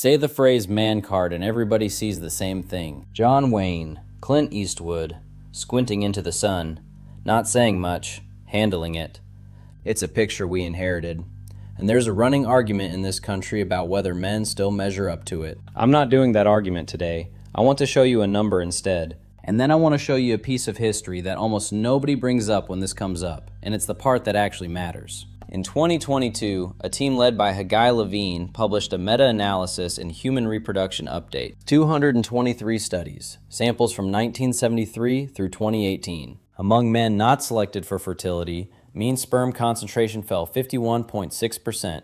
Say the phrase man card and everybody sees the same thing. John Wayne, Clint Eastwood, squinting into the sun, not saying much, handling it. It's a picture we inherited. And there's a running argument in this country about whether men still measure up to it. I'm not doing that argument today. I want to show you a number instead. And then I want to show you a piece of history that almost nobody brings up when this comes up, and it's the part that actually matters. In 2022, a team led by Harvey Levine published a meta-analysis in Human Reproduction Update. 223 studies, samples from 1973 through 2018. Among men not selected for fertility, mean sperm concentration fell 51.6%.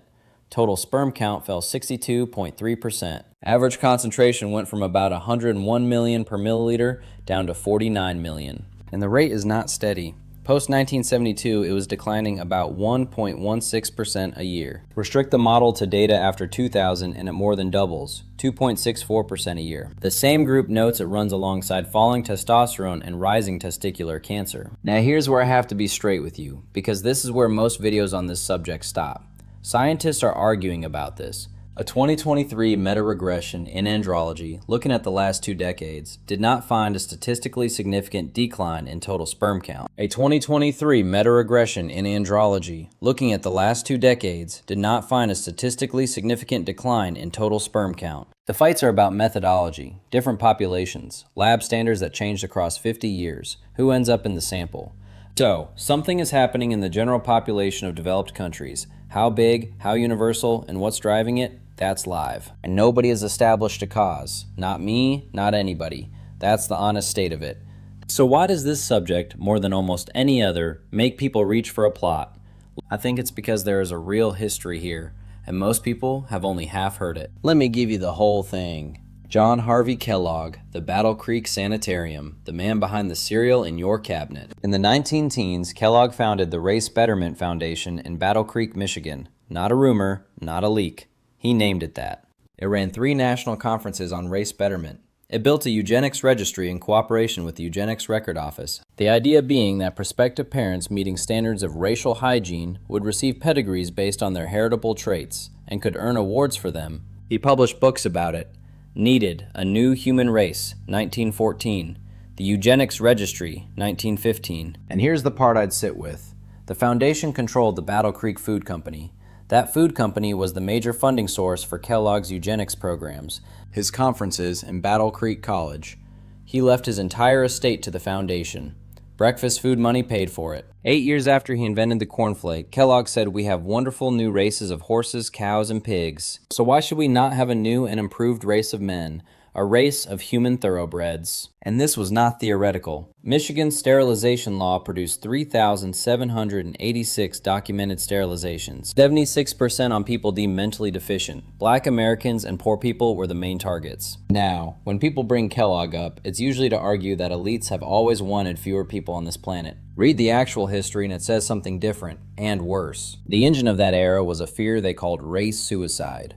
Total sperm count fell 62.3%. Average concentration went from about 101 million per milliliter down to 49 million. And the rate is not steady. Post-1972, it was declining about 1.16% a year. Restrict the model to data after 2000 and it more than doubles, 2.64% a year. The same group notes it runs alongside falling testosterone and rising testicular cancer. Now here's where I have to be straight with you, because this is where most videos on this subject stop. Scientists are arguing about this. A 2023 meta-regression in andrology, looking at the last 2 decades, did not find a statistically significant decline in total sperm count. A 2023 meta-regression in andrology, looking at the last 2 decades, did not find a statistically significant decline in total sperm count. The fights are about methodology, different populations, lab standards that changed across 50 years, who ends up in the sample. So, something is happening in the general population of developed countries. How big, how universal, and what's driving it? That's live. And nobody has established a cause. Not me, not anybody. That's the honest state of it. So why does this subject, more than almost any other, make people reach for a plot? I think it's because there is a real history here, and most people have only half heard it. Let me give you the whole thing. John Harvey Kellogg, the Battle Creek Sanitarium, the man behind the cereal in your cabinet. In the 19-teens, Kellogg founded the Race Betterment Foundation in Battle Creek, Michigan. Not a rumor, not a leak. He named it that. It ran 3 national conferences on race betterment. It built a eugenics registry in cooperation with the Eugenics Record Office. The idea being that prospective parents meeting standards of racial hygiene would receive pedigrees based on their heritable traits and could earn awards for them. He published books about it. Needed, A New Human Race, 1914. The Eugenics Registry, 1915. And here's the part I'd sit with. The foundation controlled the Battle Creek Food Company. That food company was the major funding source for Kellogg's eugenics programs, his conferences, and Battle Creek College. He left his entire estate to the foundation. Breakfast food money paid for it. 8 years after he invented the cornflake, Kellogg said, "We have wonderful new races of horses, cows, and pigs. So why should we not have a new and improved race of men? A race of human thoroughbreds." And this was not theoretical. Michigan's sterilization law produced 3,786 documented sterilizations. 76% on people deemed mentally deficient. Black Americans and poor people were the main targets. Now, when people bring Kellogg up, it's usually to argue that elites have always wanted fewer people on this planet. Read the actual history and it says something different, and worse. The engine of that era was a fear they called race suicide.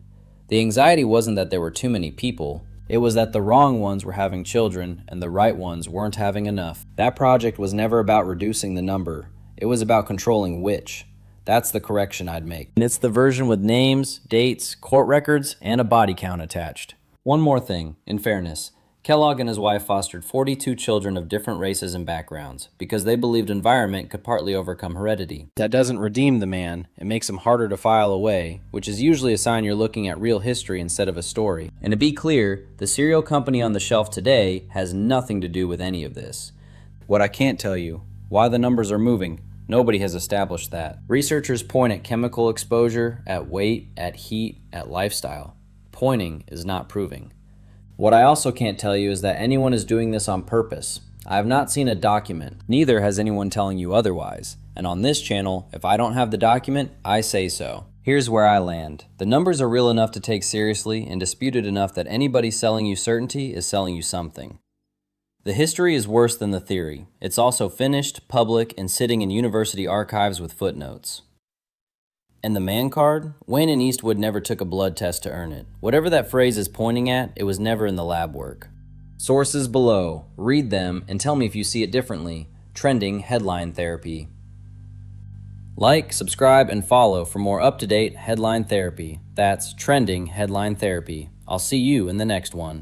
The anxiety wasn't that there were too many people. It was that the wrong ones were having children and the right ones weren't having enough. That project was never about reducing the number. It was about controlling which. That's the correction I'd make. And it's the version with names, dates, court records, and a body count attached. One more thing, in fairness. Kellogg and his wife fostered 42 children of different races and backgrounds because they believed environment could partly overcome heredity. That doesn't redeem the man. It makes him harder to file away, which is usually a sign you're looking at real history instead of a story. And to be clear, the cereal company on the shelf today has nothing to do with any of this. What I can't tell you, why the numbers are moving. Nobody has established that. Researchers point at chemical exposure, at weight, at heat, at lifestyle. Pointing is not proving. What I also can't tell you is that anyone is doing this on purpose. I have not seen a document. Neither has anyone telling you otherwise. And on this channel, if I don't have the document, I say so. Here's where I land. The numbers are real enough to take seriously and disputed enough that anybody selling you certainty is selling you something. The history is worse than the theory. It's also finished, public, and sitting in university archives with footnotes. And the man card? Wayne and Eastwood never took a blood test to earn it. Whatever that phrase is pointing at, it was never in the lab work. Sources below. Read them and tell me if you see it differently. Trending headline therapy. Like, subscribe, and follow for more up-to-date headline therapy. That's trending headline therapy. I'll see you in the next one.